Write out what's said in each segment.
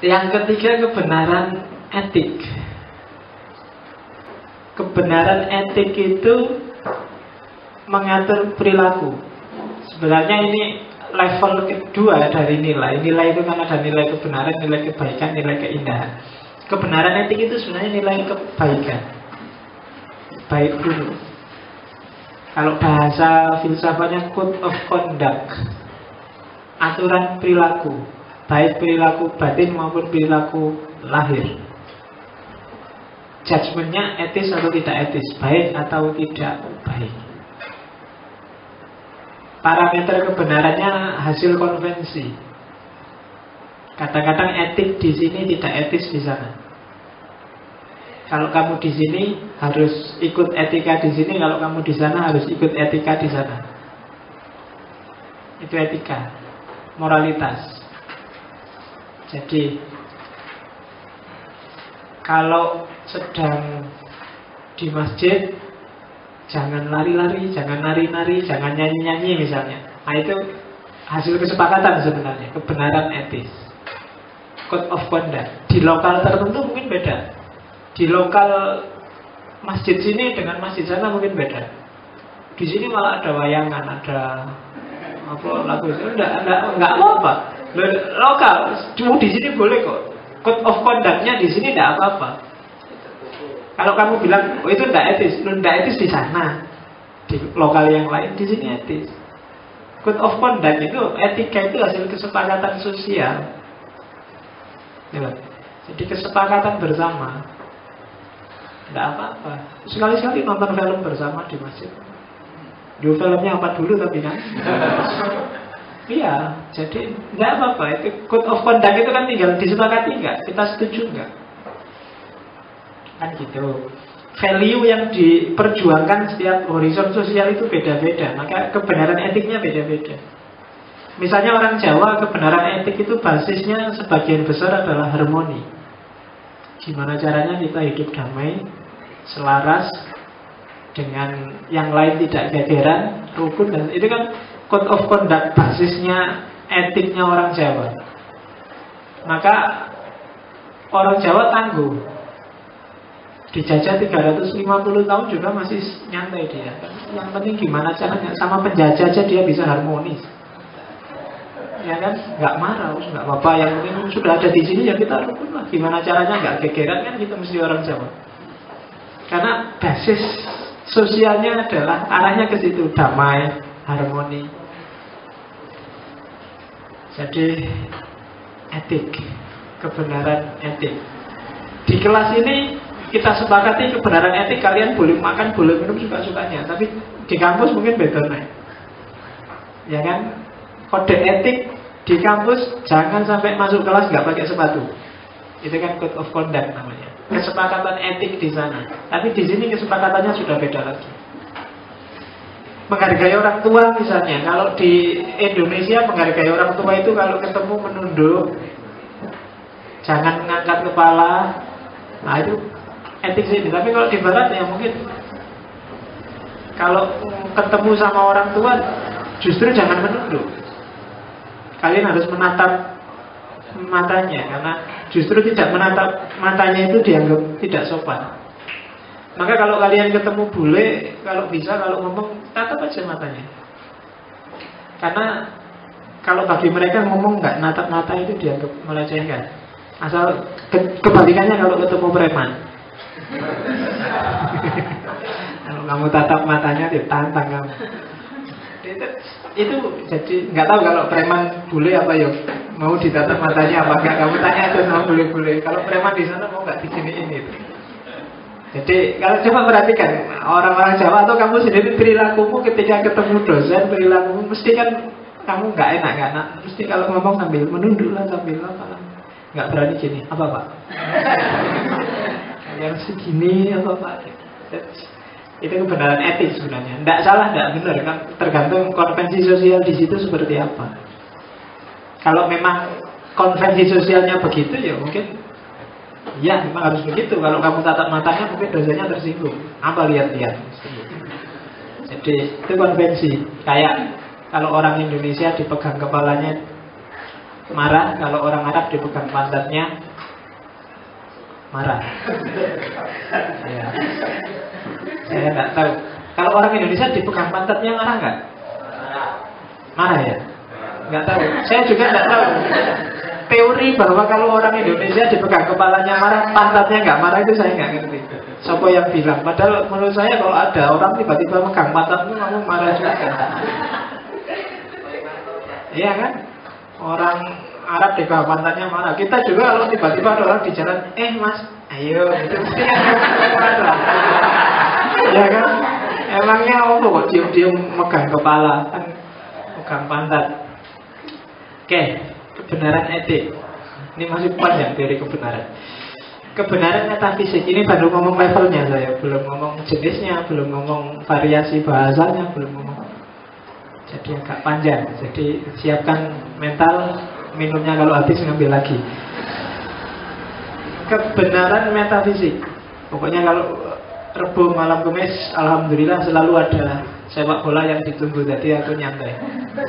Yang ketiga, kebenaran etik. Kebenaran etik itu mengatur perilaku. Sebenarnya ini level kedua dari nilai. Nilai itu kan ada nilai kebenaran, nilai kebaikan, nilai keindahan. Kebenaran etik itu sebenarnya nilai kebaikan. Baik dulu. Kalau bahasa filsafatnya code of conduct, aturan perilaku, baik perilaku batin maupun perilaku lahir. Judgementnya etis atau tidak etis, baik atau tidak baik. Parameter kebenarannya hasil konvensi. Kadang-kadang etik di sini tidak etis di sana. Kalau kamu di sini harus ikut etika di sini, kalau kamu di sana harus ikut etika di sana. Itu etika, moralitas. Jadi kalau sedang di masjid, jangan lari-lari, jangan nari-nari, jangan nyanyi-nyanyi misalnya. Nah itu hasil kesepakatan sebenarnya, kebenaran etis, code of conduct. Di lokal tertentu mungkin beda. Di lokal masjid sini dengan masjid sana mungkin beda. Di sini malah ada wayangan, ada apa lagu itu enggak apa-apa. Lokal, cuma di sini boleh kok. Code of conduct-nya di sini enggak apa-apa. Kalau kamu bilang oh itu enggak etis di sana. Di lokal yang lain, di sini etis. Code of conduct itu, etika itu hasil kesepakatan sosial. Ya, jadi kesepakatan bersama. Tidak apa-apa. Sekali-sekali nonton film bersama di masjid. Dulu filmnya apa dulu tapi kan. Iya, jadi tidak apa-apa. Itu code of conduct itu kan tinggal disepakati enggak, kita setuju enggak. Kan gitu. Value yang diperjuangkan setiap horizon sosial itu beda-beda. Maka kebenaran etiknya beda-beda. Misalnya orang Jawa, kebenaran etik itu basisnya sebagian besar adalah harmoni. Gimana caranya kita hidup damai, selaras, dengan yang lain tidak gegeran, rukun, dan itu kan code of conduct basisnya etiknya orang Jawa. Maka orang Jawa tangguh. Dijajah 350 tahun juga masih nyantai dia. Yang penting gimana caranya sama penjajah aja dia bisa harmonis. Ya kan, nggak marah, nggak apa-apa. Yang penting sudah ada di sini ya kita rukun lah. Gimana caranya nggak gegeran kan kita mesti orang Jawa. Karena basis sosialnya adalah arahnya ke situ, damai, harmoni. Jadi etik, kebenaran etik. Di kelas ini kita sepakati kebenaran etik, kalian boleh makan, boleh minum suka-sukanya. Tapi di kampus mungkin beda nih. Ya kan? Kode etik di kampus jangan sampai masuk kelas nggak pakai sepatu. Itu kan code of conduct namanya. Kesepakatan etik di sana. Tapi di sini kesepakatannya sudah beda lagi. Menghargai orang tua misalnya. Kalau di Indonesia menghargai orang tua itu kalau ketemu menunduk, jangan mengangkat kepala. Nah itu etik sini. Tapi kalau di barat ya mungkin kalau ketemu sama orang tua justru jangan menunduk. Kalian harus menatap matanya, karena justru tidak menatap matanya itu dianggap tidak sopan. Maka kalau kalian ketemu bule, kalau bisa, kalau ngomong, tatap aja matanya. Karena kalau bagi mereka ngomong nggak natap mata itu dianggap melecehkan. Asal kebalikannya kalau ketemu preman. Kalau kamu tatap matanya, ditantang kamu. Itu jadi nggak tahu kalau preman bule apa ya mau ditatap matanya apa enggak. Kamu tanya aja sama bule-bule. Kalau preman di sana mau nggak di sini ini. Jadi kalau coba perhatikan orang-orang Jawa atau kamu sendiri perilakumu ketika ketemu dosen, perilakumu mesti kan kamu nggak enak. Mesti kalau ngomong sambil menunduk lah, sambil apa, nggak berani gini. Apa pak? Yang segini apa pak? Itu kebenaran etik sebenarnya. Tidak salah, tidak benar kan. Tergantung konvensi sosial di situ seperti apa. Kalau memang konvensi sosialnya begitu ya mungkin ya memang harus begitu. Kalau kamu tatap matanya mungkin dosanya tersinggung. Apa lihat-lihat. Jadi itu konvensi. Kayak kalau orang Indonesia dipegang kepalanya marah, kalau orang Arab dipegang pantatnya marah. Ya. Saya nggak tahu. Kalau orang Indonesia dipegang pantatnya marah nggak? Marah ya? Nggak tahu. Saya juga nggak tahu. Teori bahwa kalau orang Indonesia dipegang kepalanya marah, pantatnya nggak marah itu saya nggak ngerti. Siapa yang bilang? Padahal menurut saya kalau ada orang tiba-tiba megang pantatmu, kamu marah juga. Iya kan? Orang Arab di pantatnya marah. Kita juga kalau tiba-tiba ada orang di jalan, mas, ayo, itu mesti marah. Ya kan? Emangnya apa kok diem-diem megang kepala, kan megang pantat. Oke, kebenaran etik. Ini masih panjang teori kebenaran. Kebenaran metafisik, ini baru ngomong levelnya saya, belum ngomong jenisnya, belum ngomong variasi bahasanya, belum ngomong. Jadi agak panjang. Jadi siapkan mental, minumnya kalau habis ngambil lagi. Kebenaran metafisik. Pokoknya kalau Rebo malam Kamis, alhamdulillah selalu ada sepak bola yang ditunggu. Jadi aku nyantai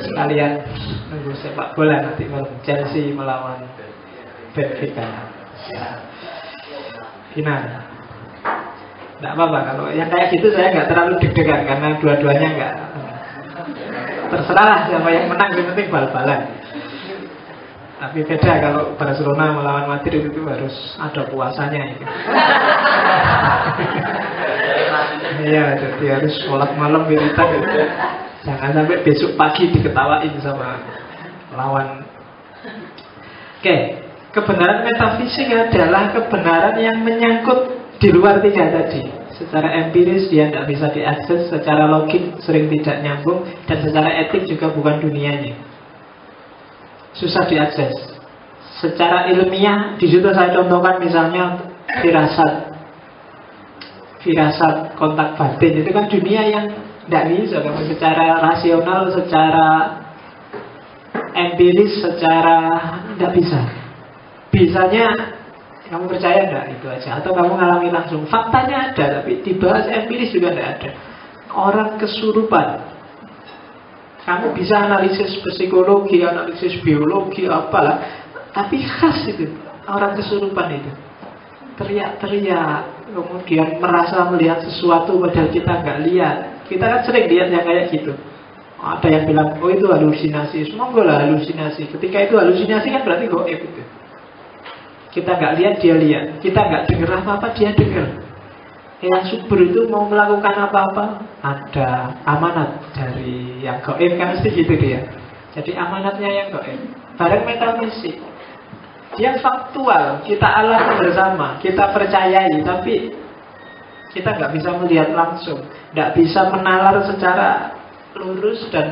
sekalian nunggu sepak bola nanti malam Chelsea melawan Benfica. Final. Tidak apa-apa kalau yang kayak gitu saya nggak terlalu deg-degan karena dua-duanya nggak. Terserah siapa yang menang, yang penting bal-balan. Tapi beda kalau Barcelona melawan Madrid itu harus ada puasanya itu. Iya, jadi harus sholat malam wiritan gitu. Jangan sampai besok pagi diketawain sama lawan. Oke, kebenaran metafisik adalah kebenaran yang menyangkut di luar tiga tadi. Secara empiris dia tidak bisa diakses, secara logik sering tidak nyambung, dan secara etik juga bukan dunianya. Susah diakses. Secara ilmiah, di situ saya contohkan misalnya firasat kontak batin, itu kan dunia yang tidak bisa secara rasional, secara empiris, secara tidak bisa. Bisanya kamu percaya enggak itu aja, atau kamu ngalami langsung. Faktanya ada, tapi dibahas empiris juga tidak ada. Orang kesurupan, kamu bisa analisis psikologi, analisis biologi, apalah, tapi khas itu orang kesurupan itu. Teriak-teriak, kemudian merasa melihat sesuatu padahal kita nggak lihat. Kita kan sering lihat yang kayak gitu. Ada yang bilang, oh itu halusinasi. Semua lah halusinasi. Ketika itu halusinasi kan berarti goib itu. Kita nggak lihat, dia lihat. Kita nggak dengar apa-apa, dia dengar. Yang subur itu mau melakukan apa-apa, ada amanat dari yang goib, kan mesti gitu dia. Jadi amanatnya yang goib. Barang metafisik, dia faktual, kita alami bersama, kita percayai, tapi kita nggak bisa melihat langsung, nggak bisa menalar secara lurus, dan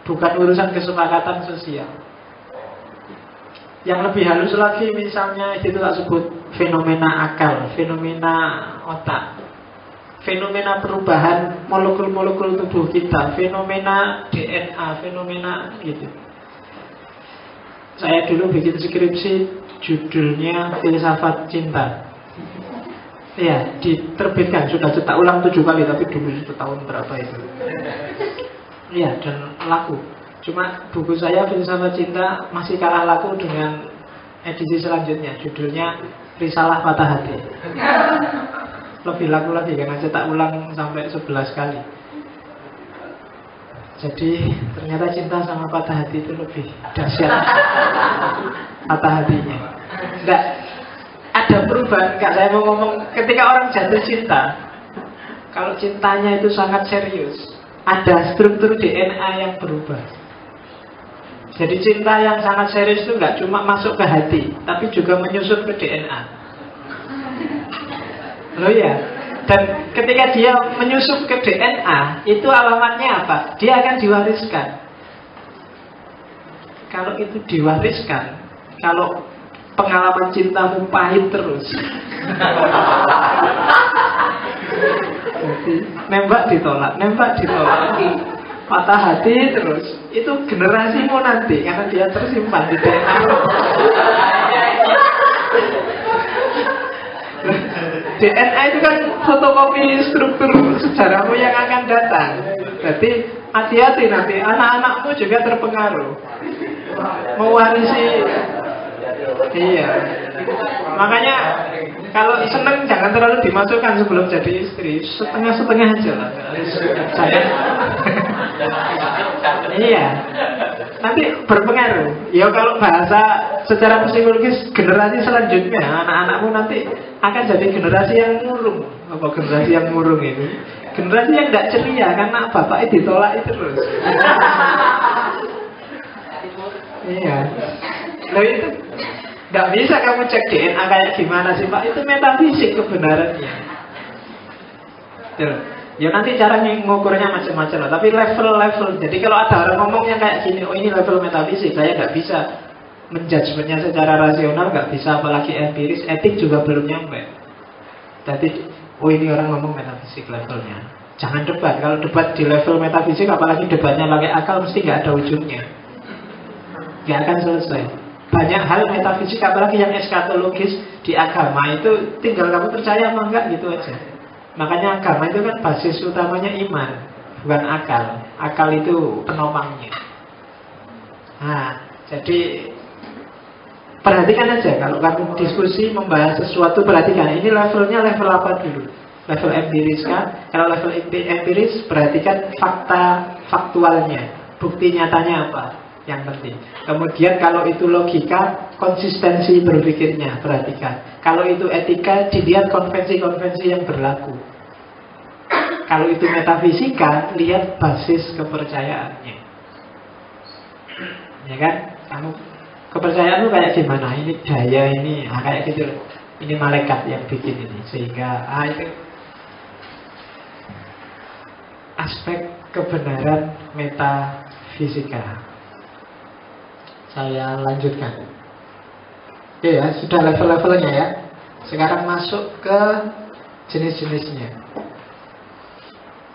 bukan urusan kesepakatan sosial. Yang lebih halus lagi misalnya itu tak sebut fenomena akal, fenomena otak, fenomena perubahan molekul-molekul tubuh kita, fenomena DNA, fenomena gitu. Saya dulu bikin skripsi judulnya Filsafat Cinta. Ya, diterbitkan, sudah cetak ulang 7 kali, tapi dulu itu tahun berapa itu. Iya, dan laku. Cuma buku saya Filsafat Cinta masih kalah laku dengan edisi selanjutnya. Judulnya Risalah Patah Hati. Lebih laku lagi karena cetak ulang sampai 11 kali. Jadi ternyata cinta sama patah hati itu lebih dahsyat. Patah hatinya enggak ada perubahan. Enggak, saya mau ngomong ketika orang jatuh cinta, kalau cintanya itu sangat serius, ada struktur DNA yang berubah. Jadi cinta yang sangat serius itu enggak cuma masuk ke hati, tapi juga menyusup ke DNA. Loh ya. Dan ketika dia menyusup ke DNA, itu alamatnya apa? Dia akan diwariskan. Kalau itu diwariskan, kalau pengalaman cintamu pahit terus, jadi nembak ditolak, patah hati terus, itu generasimu nanti, karena dia tersimpan di DNA. DNA itu kan fotokopi struktur sejarahmu yang akan datang. Jadi hati-hati nanti anak-anakmu juga terpengaruh. mewarisi. Iya. Makanya kalau seneng jangan terlalu dimasukkan sebelum jadi istri. Setengah-setengah aja lah. Jangan. Iya. Nanti berpengaruh. Ya kalau bahasa secara psikologis generasi selanjutnya anak-anakmu nanti akan jadi generasi yang murung. Apa generasi yang murung ini? Generasi yang tidak ceria karena bapaknya ditolak terus. Iya. Loh itu nggak bisa kamu cek DNA kayak gimana sih Pak? Itu metafisik kebenarannya. Tuh. Ya nanti caranya ngukurnya macam-macam lah. Tapi level-level. Jadi kalau ada orang ngomong yang kayak gini, oh ini level metafisik, saya nggak bisa menjudgementnya secara rasional, nggak bisa apalagi empiris, etik juga belum nyampe. Jadi, oh ini orang ngomong metafisik levelnya. Jangan debat. Kalau debat di level metafisik, apalagi debatnya pakai akal, mesti nggak ada ujungnya. Nggak akan selesai. Banyak hal metafisik, apalagi yang eskatologis di agama itu tinggal kamu percaya apa enggak gitu aja. Makanya agama itu kan basis utamanya iman, bukan akal. Akal itu penopangnya. Nah, jadi perhatikan aja kalau kamu diskusi membahas sesuatu, perhatikan ini levelnya level apa dulu. Level empiris kan? Kalau level empiris perhatikan faktualnya, bukti nyatanya apa yang penting. Kemudian kalau itu logika, konsistensi berpikirnya perhatikan. Kalau itu etika, dilihat konvensi-konvensi yang berlaku. Kalau itu metafisika, lihat basis kepercayaannya. Ya kan? Kamu kepercayaanmu kayak gimana? Ini daya ini, kayak gitu. Ini malaikat yang bikin ini, sehingga itu aspek kebenaran metafisika. Saya lanjutkan. Oke ya, sudah level-levelnya ya. Sekarang masuk ke jenis-jenisnya.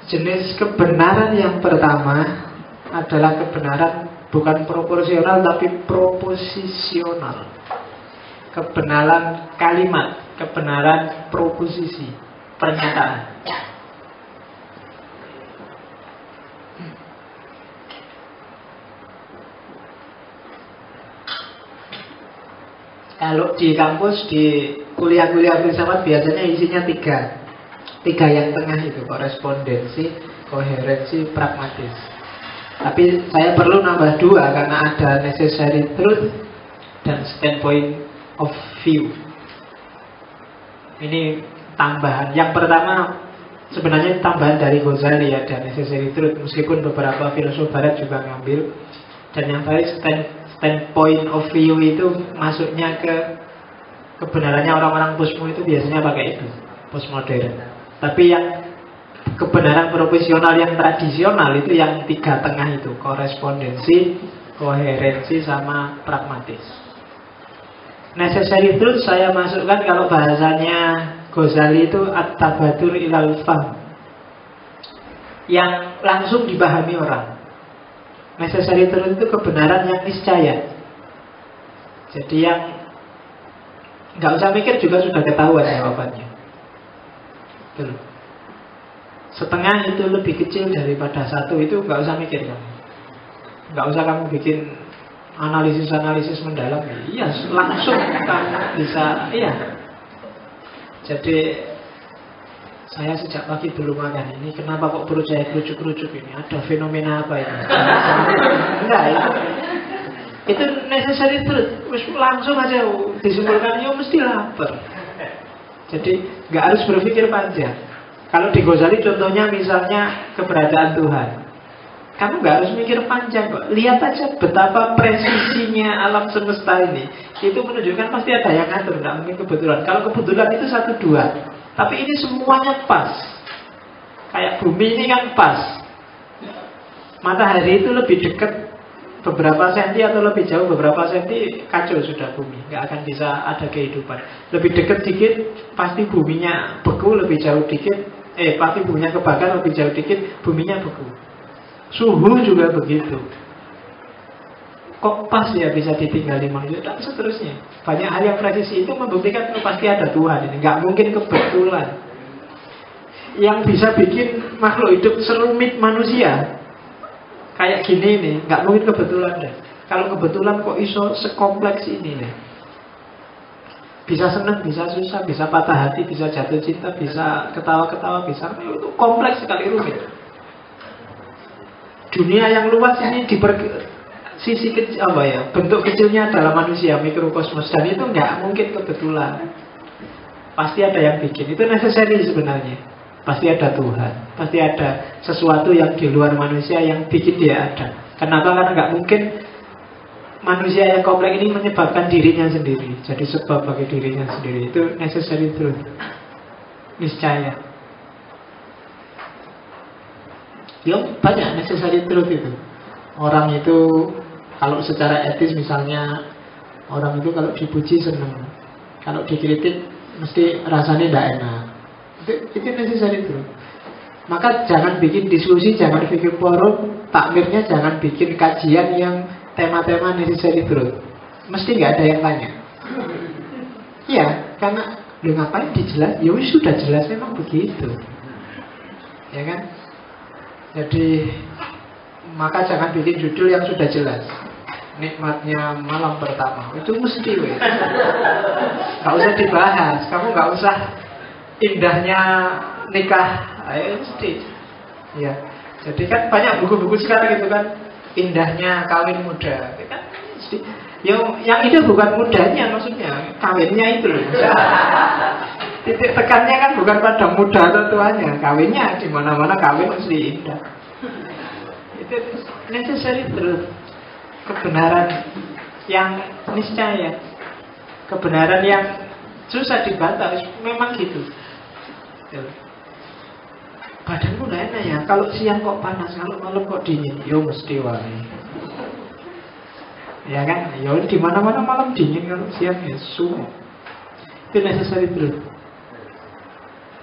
Jenis kebenaran yang pertama adalah kebenaran bukan proporsional tapi proposisional. Kebenaran kalimat, kebenaran proposisi, pernyataan. Kalau di kampus, di kuliah-kuliah filsafat biasanya isinya tiga yang tengah itu, korespondensi, koherensi, pragmatis. Tapi saya perlu nambah 2 karena ada necessary truth dan standpoint of view. Ini tambahan. Yang pertama sebenarnya tambahan dari Ghazali, ada necessary truth, meskipun beberapa filsuf barat juga ngambil. Dan yang tadi standpoint of view itu masuknya ke kebenarannya orang-orang posmo itu biasanya pakai itu, postmodern. Tapi yang kebenaran profesional yang tradisional itu yang 3 tengah itu, korespondensi, koherensi, sama pragmatis. Necessary truth saya masukkan kalau bahasanya Ghazali itu at-tabadur ilal fahm, yang langsung dipahami orang. Necessary truth itu kebenaran yang niscaya. Jadi yang nggak usah mikir juga sudah ketahuan jawabannya. Betul. Setengah itu lebih kecil daripada 1 itu nggak usah mikir kamu. Nggak usah kamu bikin analisis-analisis mendalam. Iya, langsung kamu bisa. Iya. Jadi saya sejak pagi belum makan. Ini kenapa kok perut saya kerucuk-kerucuk ini? Ada fenomena apa ini? Enggak, itu necessary truth. Langsung aja disimpulkan, ya mesti lapar. Jadi nggak harus berpikir panjang. Kalau di Ghazali contohnya misalnya keberadaan Tuhan, kamu nggak harus mikir panjang kok. Lihat aja betapa presisinya alam semesta ini. Itu menunjukkan pasti ada yang ngatur, nggak mungkin kebetulan. Kalau kebetulan itu 1-2. Tapi ini semuanya pas. Kayak bumi ini kan pas. Matahari itu lebih dekat beberapa senti atau lebih jauh beberapa senti, kacau sudah bumi, nggak akan bisa ada kehidupan. Lebih dekat dikit, pasti buminya beku. Lebih jauh dikit, pasti buminya kebakar. Lebih jauh dikit, buminya beku. Suhu juga begitu. Kok pas ya bisa ditinggali manusia dan seterusnya. Banyak hal yang presisi itu membuktikan pasti ada Tuhan. Ini nggak mungkin kebetulan. Yang bisa bikin makhluk hidup serumit manusia kayak gini nih, nggak mungkin kebetulan deh. Kalau kebetulan kok iso sekompleks ini nih. Bisa senang, bisa susah, bisa patah hati, bisa jatuh cinta, bisa ketawa-ketawa, bisa itu kompleks sekali, rumit. Dunia yang luas ini sisi kecil apa ya? Bentuk kecilnya adalah manusia, mikrokosmos, dan itu nggak mungkin kebetulan. Pasti ada yang bikin. Itu necessary sebenarnya. Pasti ada Tuhan. Pasti ada sesuatu yang di luar manusia yang bikin dia ada. Kenapa? Karena nggak mungkin manusia yang kompleks ini menyebabkan dirinya sendiri. Jadi sebab bagi dirinya sendiri. Itu necessary truth. Niscaya. Ya banyak necessary truth itu. Orang itu kalau secara etis misalnya, orang itu kalau dipuji senang, kalau dikritik mesti rasanya tidak enak. Itu necessary truth. Maka jangan bikin diskusi, jangan bikin forum, takmirnya jangan bikin kajian yang tema-tema necessary truth. Mesti nggak ada yang tanya. Iya, karena ngapain dijelas? Ya sudah jelas memang begitu. Ya kan? Jadi maka jangan bikin judul yang sudah jelas. Nikmatnya malam pertama itu mesti nggak usah dibahas. Kamu nggak usah indahnya nikah, ayo mesti ya. Jadi kan banyak buku-buku sekarang gitu kan, indahnya kawin muda itu kan mesti. Yang itu bukan mudanya, maksudnya kawinnya itu loh. Titik tekannya kan bukan pada muda atau tuanya, kawinnya di mana-mana kawin mesti indah. Itu necessary truth. Kebenaran yang niscaya, kebenaran yang susah dibantah, memang gitu. Badanku gak enak ya, kalau siang kok panas, kalau malam kok dingin. Yo mesti wae. Ya kan, yo di mana-mana malam dingin, kalau siang ya suhu. Itu necessary truth.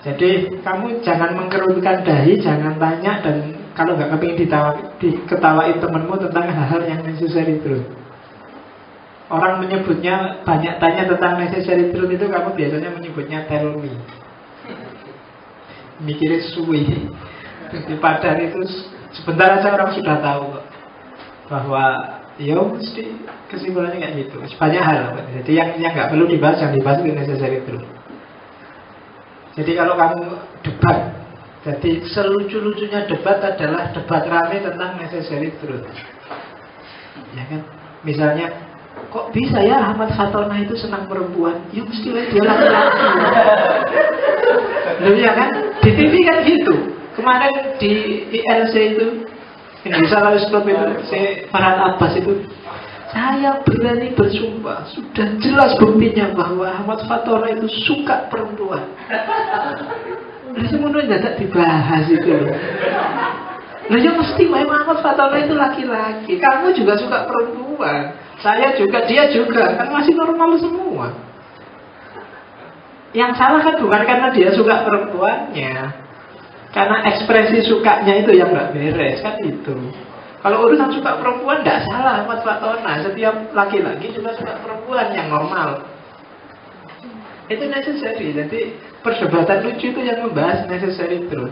Jadi kamu jangan mengkerutkan dahi, jangan tanya, dan kalau nggak kepingin diketawain temenmu tentang hal-hal yang necessary truth. Orang menyebutnya banyak tanya tentang necessary truth itu, kamu biasanya menyebutnya tell me. Mikirnya suwi. Di padang itu sebentar aja orang sudah tahu kok, bahwa ya mesti kesimpulannya kayak gitu. Banyak hal. Jadi yang nggak perlu dibahas, yang dibahas itu necessary truth. Jadi kalau kamu debat, jadi selucu-lucunya debat adalah debat rame tentang necessary truth. Ya kan? Misalnya, kok bisa ya Ahmad Fatona itu senang perempuan? Ya mestilah dia laki-laki. Loh ya kan? Di TV kan gitu. Kemarin di ILC itu, Indonesia Lawyers Club itu, Farhad Abbas itu, saya berani bersumpah, sudah jelas buktinya bahwa Ahmad Fatona itu suka perempuan. Jadi semuanya tidak dibahas itu loh. Nah ya mesti memang Ahmad Fatona itu laki-laki. Kamu juga suka perempuan, saya juga, dia juga, kan masih normal semua. Yang salah kan bukan karena dia suka perempuannya, karena ekspresi sukanya itu yang nggak beres, kan itu. Kalau urusan suka perempuan tidak salah Ahmad Fatona. Setiap laki-laki juga suka perempuan yang normal. Itu necessary. Jadi perdebatan lucu itu yang membahas necessary truth.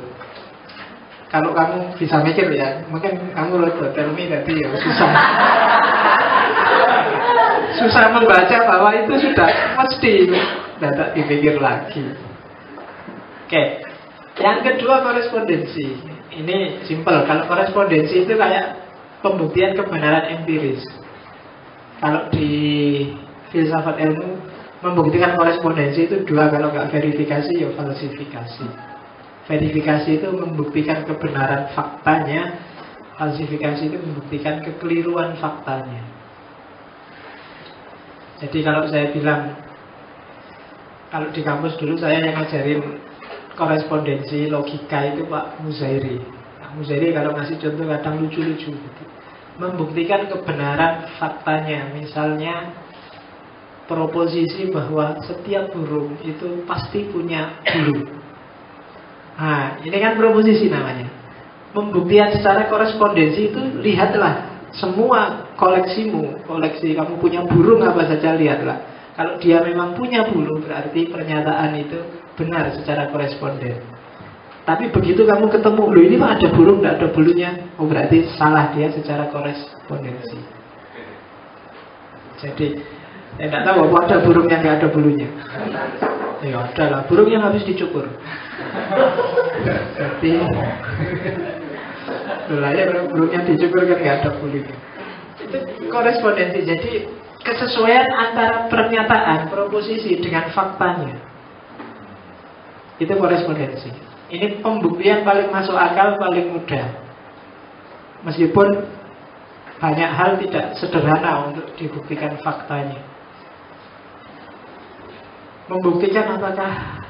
Kalau kamu bisa mikir ya, mungkin kamu rodo tell me tadi ya susah membaca bahwa itu sudah mesti tidak dipikir lagi. Oke. Yang kedua korespondensi. Ini simple. Kalau korespondensi itu kayak pembuktian kebenaran empiris. Kalau di filsafat ilmu, membuktikan korespondensi itu dua. Kalau nggak verifikasi, ya falsifikasi. Verifikasi itu membuktikan kebenaran faktanya. Falsifikasi itu membuktikan kekeliruan faktanya. Jadi kalau saya bilang, kalau di kampus dulu saya yang ngajarin korespondensi logika itu Pak Muzairi. Pak Muzairi kalau ngasih contoh kadang lucu-lucu gitu. Membuktikan kebenaran faktanya. Misalnya proposisi bahwa setiap burung itu pasti punya bulu. Nah, ini kan proposisi namanya. Pembuktian secara korespondensi itu, lihatlah semua koleksimu, koleksi kamu punya burung apa saja, lihatlah. Kalau dia memang punya bulu, berarti pernyataan itu benar secara koresponden. Tapi begitu kamu ketemu, loh ini Pak ada burung, tidak ada bulunya, oh berarti salah dia secara korespondensi. Jadi saya tidak tahu apa ada burung yang nggak ada bulunya. Ya ada lah, burung yang habis dicukur. Jadi ya burungnya dicukur kan nggak ada bulunya. Itu korespondensi. Jadi kesesuaian antara pernyataan, proposisi dengan faktanya. Itu korespondensi. Ini pembuktian paling masuk akal, paling mudah. Meskipun banyak hal tidak sederhana untuk dibuktikan faktanya. Membuktikan apakah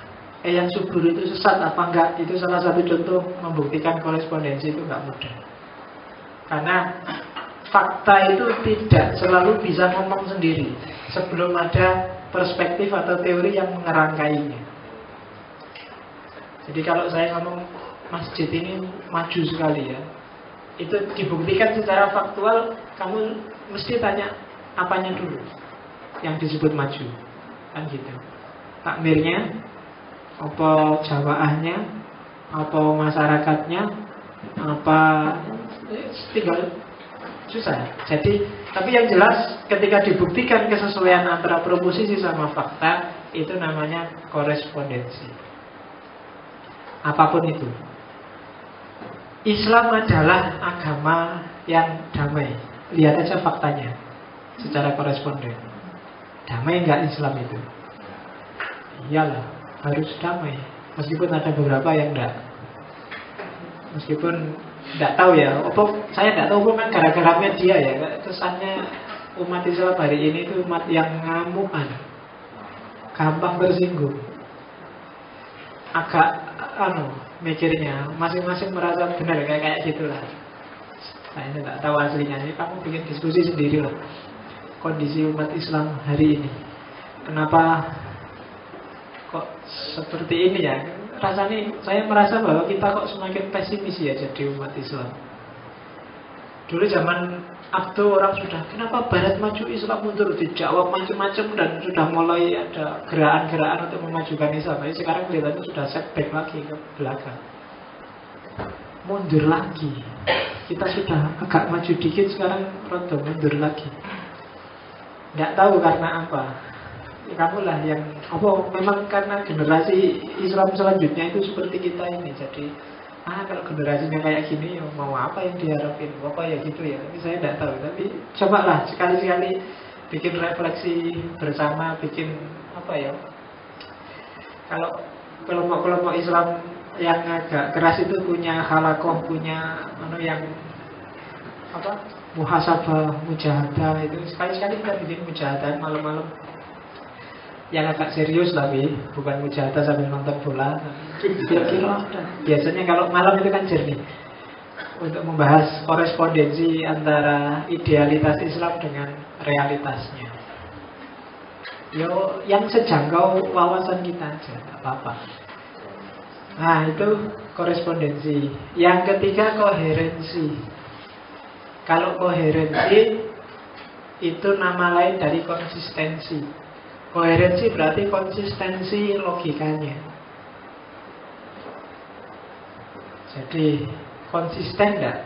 yang subur itu sesat apa enggak, itu salah satu contoh membuktikan korespondensi itu enggak mudah. Karena fakta itu tidak selalu bisa ngomong sendiri sebelum ada perspektif atau teori yang mengerangkainya. Jadi kalau saya ngomong masjid ini maju sekali ya, itu dibuktikan secara faktual, kamu mesti tanya apanya dulu yang disebut maju, kan gitu. Takmirnya, apa jawaahnya, apa masyarakatnya, apa tinggal susah. Jadi, tapi yang jelas ketika dibuktikan kesesuaian antara proposisi sama fakta, itu namanya korespondensi. Apapun itu. Islam adalah agama yang damai. Lihat aja faktanya secara koresponden. Damai enggak Islam itu? Iyalah, harus damai. Meskipun ada beberapa yang enggak. Meskipun enggak tahu ya. Saya enggak tahu kan gara-gara media ya. Kesannya umat Islam hari ini itu umat yang ngamukan, gampang tersinggung. Agak mikirnya masing-masing merasa benar kayak gitulah. Saya tidak tahu aslinya. Ini kamu bikin diskusi sendiri lah. Kondisi umat Islam hari ini. Kenapa kok seperti ini ya? Rasanya saya merasa bahwa kita kok semakin pesimis ya jadi umat Islam. Dulu zaman Abdu orang sudah, kenapa Barat maju Islam mundur, dijawab macam-macam dan sudah mulai ada gerakan-gerakan untuk memajukan Islam. Tapi sekarang kelihatannya sudah setback lagi ke belakang, mundur lagi. Kita sudah agak maju dikit, sekarang rada mundur lagi. Tidak tahu karena apa. Kamulah yang memang karena generasi Islam selanjutnya itu seperti kita ini. Jadi kalau generasinya kayak gini ya mau apa yang diharapin, apa ya gitu ya. Tapi saya tidak tahu. Tapi cobalah sekali-sekali bikin refleksi bersama, bikin kalau kelompok-kelompok Islam yang agak keras itu punya halakoh, punya yang muhasabah, mujahadah, itu sekali-sekali kita bikin mujahadah malam-malam yang agak serius, tapi bukan mujahadah sambil nonton bola. Kira-kira biasanya kalau malam itu kan jernih untuk membahas korespondensi antara idealitas Islam dengan realitasnya. Yang sejangkau wawasan kita aja, nggak apa-apa. Nah itu korespondensi. Yang ketiga koherensi. Kalau koherensi itu nama lain dari konsistensi. Koherensi berarti konsistensi logikanya. Jadi konsisten enggak?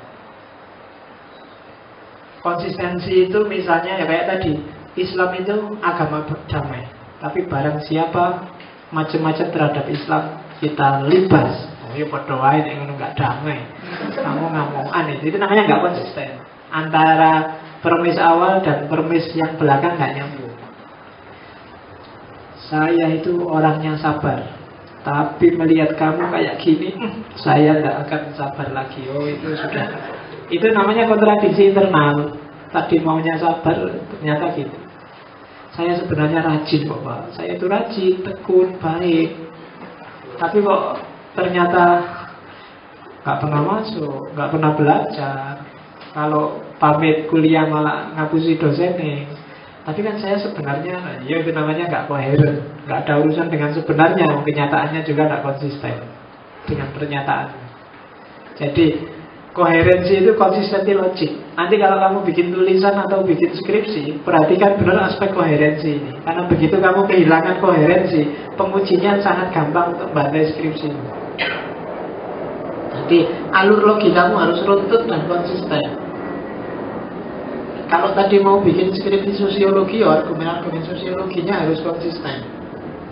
Konsistensi itu misalnya ya kayak tadi, Islam itu agama damai. Tapi barang siapa macam-macam terhadap Islam, kita libas. Ya padha wae nek ngono enggak damai. Kamu ngamongan itu namanya enggak konsisten. Antara permis awal dan permis yang belakang enggak nyambung. Saya itu orangnya sabar, tapi melihat kamu kayak gini, saya tidak akan sabar lagi. Itu sudah. Itu namanya kontradiksi internal. Tadi maunya sabar, ternyata gitu. Saya sebenarnya rajin kok Pak. Saya itu rajin, tekun, baik. Tapi kok ternyata nggak pernah masuk, nggak pernah belajar. Kalau pamit kuliah malah ngapusi dosennya. Tapi kan saya sebenarnya, ya itu namanya nggak koheren, nggak ada urusan dengan sebenarnya, kenyataannya juga nggak konsisten dengan pernyataan. Jadi koherensi itu konsistensi logik. Nanti kalau kamu bikin tulisan atau bikin skripsi, perhatikan benar aspek koherensi ini. Karena begitu kamu kehilangan koherensi, pengujinya sangat gampang untuk membantai skripsi. Jadi alur logikamu harus runtut dan konsisten. Kalau tadi mau bikin skripsi sosiologi, ya argumen-argumen sosiologinya harus konsisten.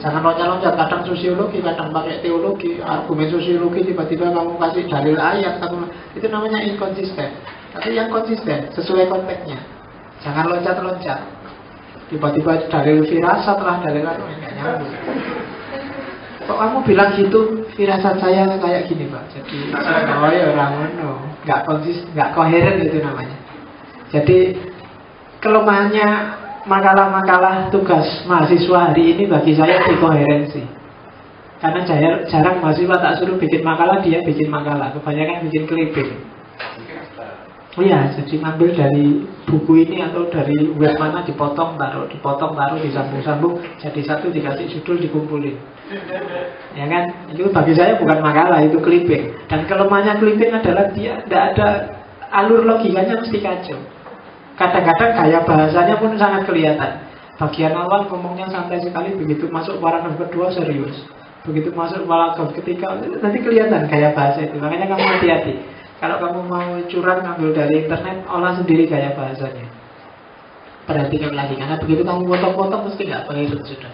Jangan loncat-loncat, kadang sosiologi, kadang pakai teologi, argumen sosiologi tiba-tiba kamu kasih dalil ayat, itu namanya inkonsisten. Tapi yang konsisten sesuai konteksnya. Jangan loncat-loncat. Tiba-tiba dalil firasat lah, dalil apa enggak nyambung. Kok kamu bilang gitu? Firasat saya kayak gini, Pak. Jadi oh ya orang nggak konsisten, nggak koheren itu namanya. Jadi kelemahannya makalah-makalah tugas mahasiswa hari ini bagi saya di koherensi. Karena jarang mahasiswa tak suruh bikin makalah, dia bikin makalah. Kebanyakan bikin clipping. Oh iya, jadi ngambil dari buku ini atau dari web mana, dipotong taruh, disambung-sambung, jadi satu, dikasih judul, dikumpulin. Ya kan? Itu bagi saya bukan makalah, itu clipping. Dan kelemahannya clipping adalah dia tidak ada alur logikanya, mesti kacau. Kadang-kadang gaya bahasanya pun sangat kelihatan. Bagian awal ngomongnya santai sekali, begitu masuk paragraf kedua serius. Begitu masuk paragraf ketiga, nanti kelihatan gaya bahasa itu. Makanya kamu hati-hati. Kalau kamu mau curang ngambil dari internet, olah sendiri gaya bahasanya. Perhatikan lagi, karena begitu kamu potong-potong mesti nggak coherent sudah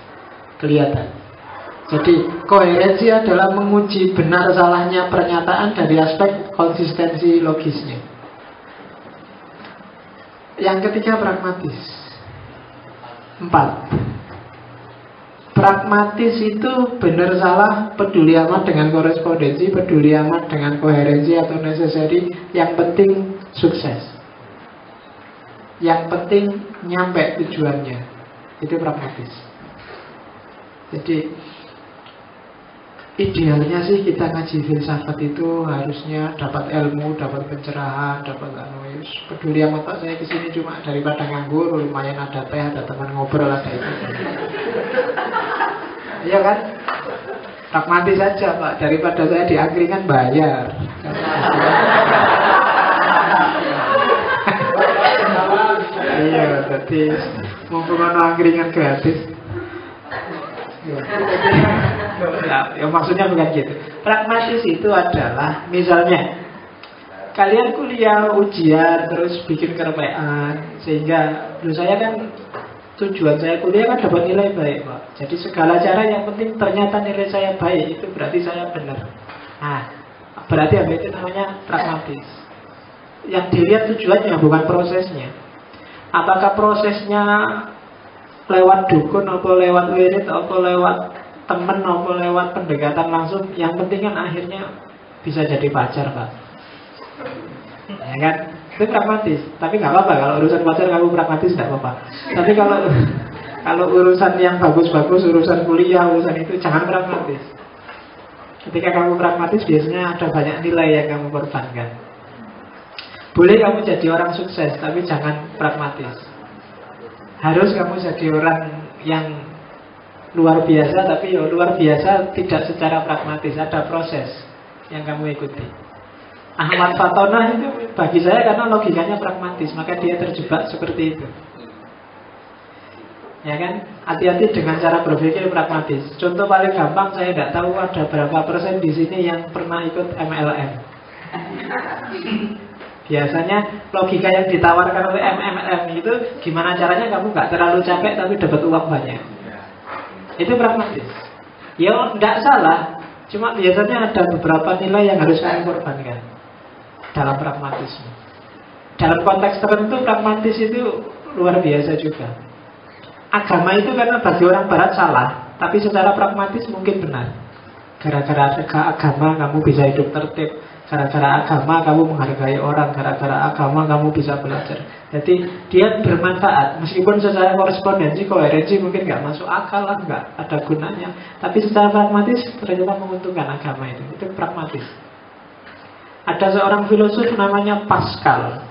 kelihatan. Jadi koherensi adalah menguji benar salahnya pernyataan dari aspek konsistensi logisnya. Yang ketiga pragmatis. 4. Pragmatis itu benar salah peduli amat dengan korespondensi, peduli amat dengan koherensi atau necessary. Yang penting sukses, yang penting nyampe tujuannya. Itu pragmatis. Jadi idealnya sih kita ngaji filsafat itu harusnya dapat ilmu, dapat pencerahan, dapat peduli amat. Saya kesini cuma daripada nganggur, lumayan ada teh, ada teman ngobrol, ada itu. Iya kan? Pragmatis saja Pak, daripada saya di angkringan bayar. Iya, jadi mumpung ada angkringan gratis. Ya, maksudnya bukan gitu. Pragmatis itu adalah misalnya kalian kuliah, ujian, terus bikin kerpean, sehingga saya kan tujuan saya kuliah kan dapat nilai baik, Pak. Jadi segala cara yang penting ternyata nilai saya baik, itu berarti saya benar. Nah, berarti apa itu namanya pragmatis. Yang dilihat tujuannya bukan prosesnya. Apakah prosesnya lewat dukun, atau lewat wirid, atau lewat temen, atau lewat pendekatan langsung. Yang penting kan akhirnya bisa jadi pacar, Pak. Ya kan? Itu pragmatis. Tapi nggak apa-apa, kalau urusan pacar kamu pragmatis nggak apa-apa. Tapi kalau urusan yang bagus-bagus, urusan kuliah, urusan itu jangan pragmatis. Ketika kamu pragmatis biasanya ada banyak nilai yang kamu korbankan. Boleh kamu jadi orang sukses, tapi jangan pragmatis. Harus kamu jadi orang yang luar biasa, tapi ya luar biasa tidak secara pragmatis. Ada proses yang kamu ikuti. Ahmad Fatona itu bagi saya karena logikanya pragmatis, maka dia terjebak seperti itu. Ya kan? Hati-hati dengan cara berpikir pragmatis. Contoh paling gampang, saya tidak tahu ada berapa persen di sini yang pernah ikut MLM. Biasanya logika yang ditawarkan oleh MLM itu gimana caranya kamu nggak terlalu capek tapi dapat uang banyak. Itu pragmatis. Ya tidak salah, cuma biasanya ada beberapa nilai yang harus kamu korbankan dalam pragmatisme. Dalam konteks tertentu pragmatis itu luar biasa juga. Agama itu karena bagi orang barat salah, tapi secara pragmatis mungkin benar. Gara-gara agama kamu bisa hidup tertib, gara-gara agama kamu menghargai orang, gara-gara agama kamu bisa belajar. Jadi dia bermanfaat. Meskipun secara korespondensi, koherensi mungkin nggak masuk akal lah, nggak ada gunanya. Tapi secara pragmatis ternyata menguntungkan agama itu. Itu pragmatis. Ada seorang filosof namanya Pascal.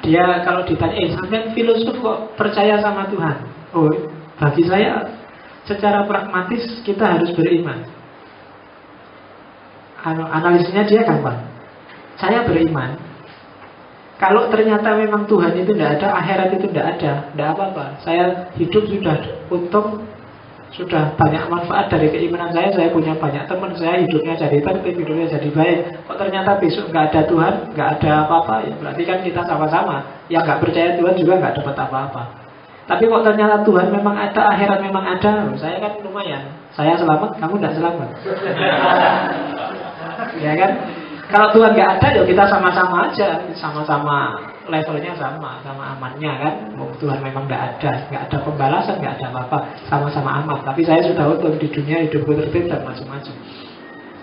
Dia kalau ditanya, sampean filosof kok percaya sama Tuhan? Oh, bagi saya secara pragmatis kita harus beriman. Analisisnya dia gampang. Saya beriman. Kalau ternyata memang Tuhan itu tidak ada, akhirat itu tidak ada, tidak apa-apa. Saya hidup sudah untung, sudah banyak manfaat dari keimanan saya punya banyak teman, saya hidupnya jadi tertib, hidupnya jadi baik. Kok ternyata besok nggak ada Tuhan, nggak ada apa-apa, ya berarti kan kita sama-sama. Yang nggak percaya Tuhan juga nggak dapat apa-apa. Tapi kok ternyata Tuhan memang ada, akhirat memang ada, saya kan lumayan. Saya selamat, kamu nggak selamat. Ya kan? Kalau Tuhan nggak ada, ya kita sama-sama aja, sama-sama levelnya sama amannya kan. Tuhan memang nggak ada pembalasan, nggak ada apa-apa, sama-sama aman. Tapi saya sudah utuh di dunia, hidupku tertib dan macam-macam.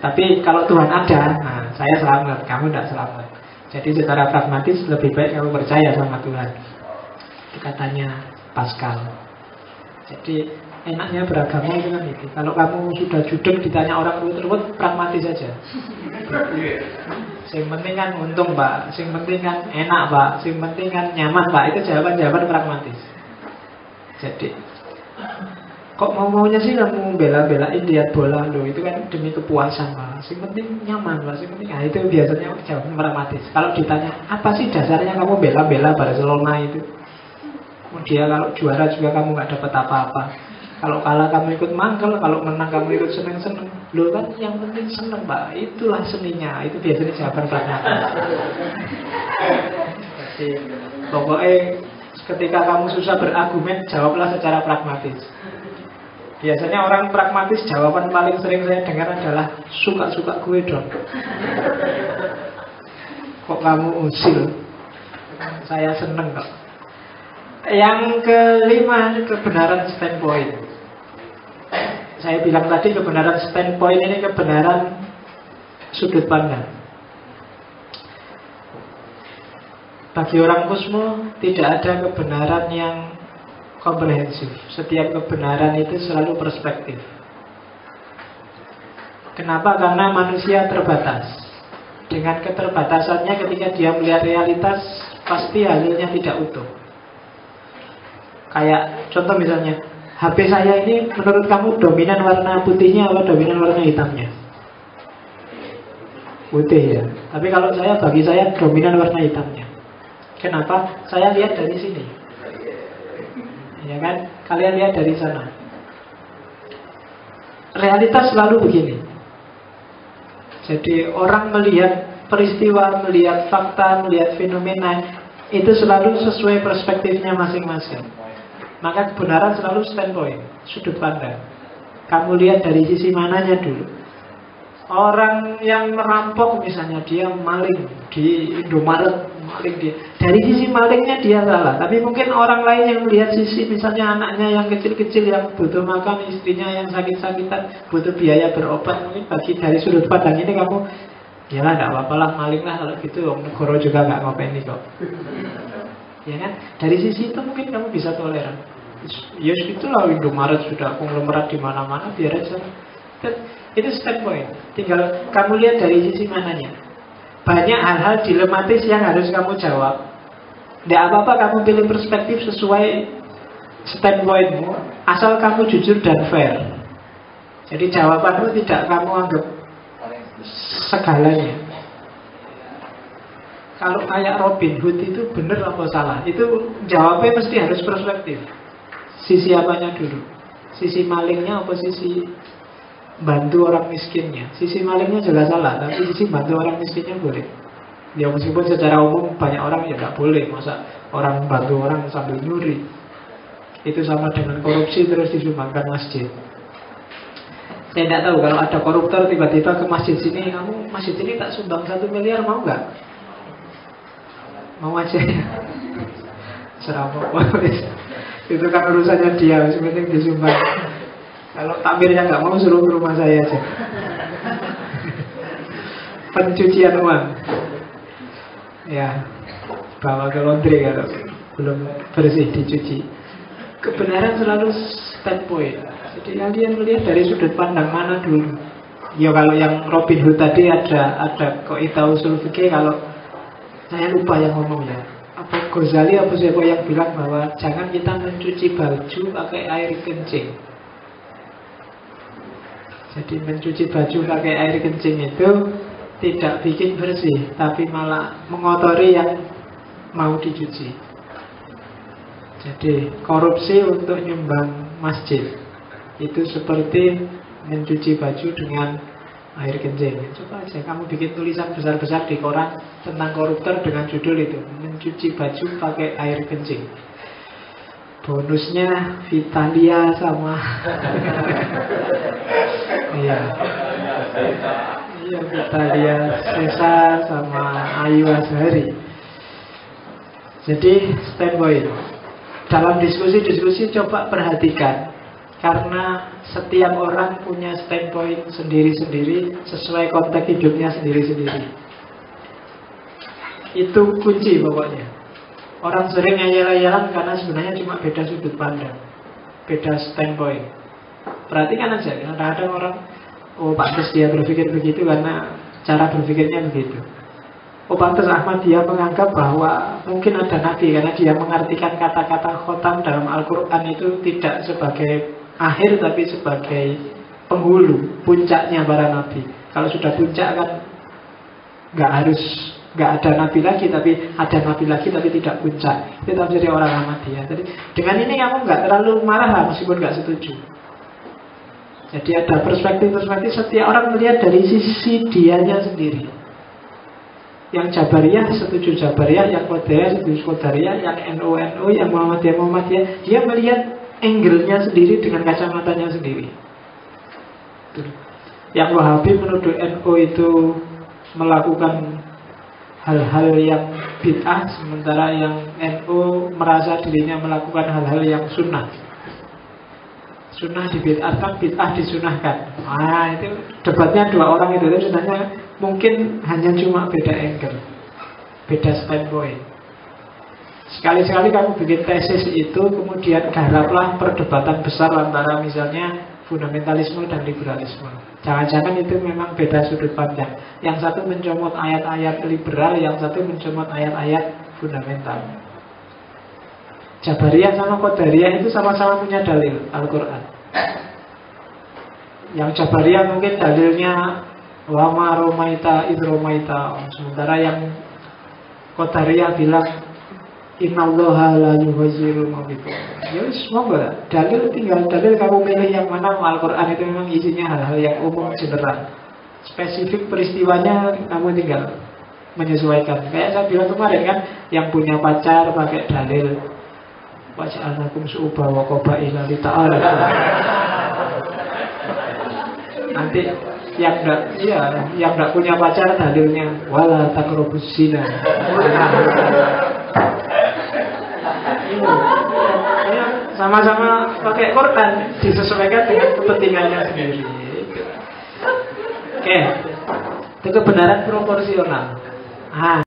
Tapi kalau Tuhan ada, nah saya selamat, kamu nggak selamat. Jadi secara pragmatis lebih baik kamu percaya sama Tuhan. Itu katanya Pascal. Jadi enaknya beragama itu kan itu. Kalau kamu sudah judek ditanya orang ruwet-ruwet, pragmatis saja. Sing penting kan untung Pak, sing penting kan enak Pak, sing penting kan nyaman Pak. Itu jawaban-jawaban pragmatis. Jadi kok maunya sih kamu bela-belain lihat bola loh, itu kan demi kepuasan Pak. Sing penting nyaman Pak, sing penting. Nah, itu biasanya jawaban pragmatis. Kalau ditanya apa sih dasarnya kamu bela-bela Barcelona itu? Dia kalau juara juga kamu nggak dapat apa-apa. Kalau kalah kamu ikut mangkel, kalau menang kamu ikut seneng-seneng. Loh kan yang penting seneng Pak, itulah seninya. Itu biasanya jawaban pragmatis. Jadi pokoknya ketika kamu susah berargumen, jawablah secara pragmatis. Biasanya orang pragmatis jawaban paling sering saya dengar adalah suka-suka gue dong. Kok kamu usil? Saya seneng kok. Yang kelima, kebenaran standpoint. Saya bilang tadi kebenaran standpoint ini kebenaran sudut pandang. Bagi orang kosmo tidak ada kebenaran yang komprehensif. Setiap kebenaran itu selalu perspektif. Kenapa? Karena manusia terbatas. Dengan keterbatasannya ketika dia melihat realitas, pasti hasilnya tidak utuh. Kayak contoh misalnya, HP saya ini menurut kamu dominan warna putihnya atau dominan warna hitamnya? Putih ya. Tapi kalau bagi saya dominan warna hitamnya. Kenapa? Saya lihat dari sini. Ya kan? Kalian lihat dari sana. Realitas selalu begini. Jadi orang melihat peristiwa, melihat fakta, melihat fenomena, itu selalu sesuai perspektifnya masing-masing. Maka kebenaran selalu standpoint, sudut pandang. Kamu lihat dari sisi mananya dulu. Orang yang merampok misalnya, dia maling di Indomaret, maling dia. Dari sisi malingnya dia salah. Tapi mungkin orang lain yang melihat sisi misalnya anaknya yang kecil-kecil yang butuh makan, istrinya yang sakit-sakitan, butuh biaya berobat. Mungkin dari sudut pandang ini kamu, yalah gak apa-apa lah, maling lah kalau gitu. Negara juga gak ngopeni kok. Ya kan? Dari sisi itu mungkin kamu bisa toleran. Ya itulah Indomaret sudah konglomerat di mana-mana, biar aja. Itu standpoint. Tinggal kamu lihat dari sisi mananya. Banyak hal-hal dilematis yang harus kamu jawab. Tidak apa-apa kamu pilih perspektif sesuai standpointmu, asal kamu jujur dan fair. Jadi jawabanmu tidak kamu anggap segalanya. Kalau kayak Robin Hood itu benar apa salah? Itu jawabnya mesti harus perspektif. Sisi apanya dulu? Sisi malingnya apa sisi bantu orang miskinnya? Sisi malingnya jelas salah, tapi sisi bantu orang miskinnya boleh. Ya meskipun secara umum banyak orang ya nggak boleh. Masa orang bantu orang sambil nyuri? Itu sama dengan korupsi terus disumbangkan masjid. Saya tidak tahu kalau ada koruptor tiba-tiba ke masjid sini, kamu masjid ini tak sumbang 1 miliar, mau nggak? Mau aja ya. Serampok. Itu kan urusannya dia, sebenarnya disumbang. Kalau takmirnya nggak mau, suruh ke rumah saya aja. Pencucian uang. Ya, bawa ke laundry kalau belum bersih dicuci. Kebenaran selalu standpoint. Jadi kalian melihat dari sudut pandang mana dulu. Ya kalau yang Robin Hood tadi ada Qaida usul fikih. Kalau saya lupa yang ngomongnya, apa Ghazali apa siapa yang bilang bahwa jangan kita mencuci baju pakai air kencing. Jadi mencuci baju pakai air kencing itu tidak bikin bersih, tapi malah mengotori yang mau dicuci. Jadi korupsi untuk nyumbang masjid, itu seperti mencuci baju dengan air kencing. Coba aja kamu bikin tulisan besar-besar di koran tentang koruptor dengan judul itu, mencuci baju pakai air kencing. Bonusnya Vitalia sama iya Vitalia Sesa sama Ayu Azhari. Jadi standpoint dalam diskusi-diskusi coba perhatikan, karena setiap orang punya standpoint sendiri-sendiri sesuai konteks hidupnya sendiri-sendiri. Itu kunci pokoknya. Orang sering ngayal-ngayalan karena sebenarnya cuma beda sudut pandang, beda standpoint. Perhatikan aja, kadang-kadang orang, oh pantas dia berpikir begitu karena cara berpikirnya begitu. Oh pantas Ahmadiyah menganggap bahwa mungkin ada nabi karena dia mengartikan kata-kata khotam dalam Al-Quran itu tidak sebagai akhir tapi sebagai penghulu, puncaknya para nabi. Kalau sudah puncak kan nggak ada nabi lagi, tapi ada nabi lagi tapi tidak puncak. Itu jadi orang Ahmadiyah. Jadi dengan ini kamu nggak terlalu marah lah meskipun nggak setuju. Jadi ada perspektif-perspektif, setiap orang melihat dari sisi dianya sendiri. Yang Jabariyah setuju Jabariyah, yang Qadariyah setuju Qadariyah, yang NU, yang Muhammadiyah, dia melihat angle-nya sendiri dengan kacamatanya sendiri. Yang Wahabi menuduh NU itu melakukan hal-hal yang bid'ah, sementara yang NU merasa dirinya melakukan hal-hal yang sunnah. Sunnah dibid'ahkan, bid'ah disunahkan. Itu debatnya dua orang itu sebenarnya mungkin hanya cuma beda angle, beda standpoint. Sekali-sekali kamu bikin tesis itu, kemudian garaplah perdebatan besar antara misalnya fundamentalisme dan liberalisme. Jangan-jangan itu memang beda sudut pandang. Yang satu mencomot ayat-ayat liberal, yang satu mencomot ayat-ayat fundamental. Jabariyah sama Qadariyah itu sama-sama punya dalil Al-Quran. Yang Jabariyah mungkin dalilnya wama romaita idromaita, sementara yang Qadariyah bilang innallaha la yughayyiru ma bikum. Ya wis monggo lah. Dalil tinggal dalil, kamu pilih yang mana. Al-Quran itu memang isinya hal-hal yang umum general. Spesifik peristiwanya kamu tinggal menyesuaikan. Kayak saya bilang kemarin kan, yang punya pacar pakai dalil waja'alnakum su'uba wa qabaila lita'ala. Nanti yang enggak punya pacar dalilnya wala taqrabus zina. Sama-sama pakai Quran, disesuaikan dengan kepentingannya sendiri. Oke. Itu kebenaran proporsional.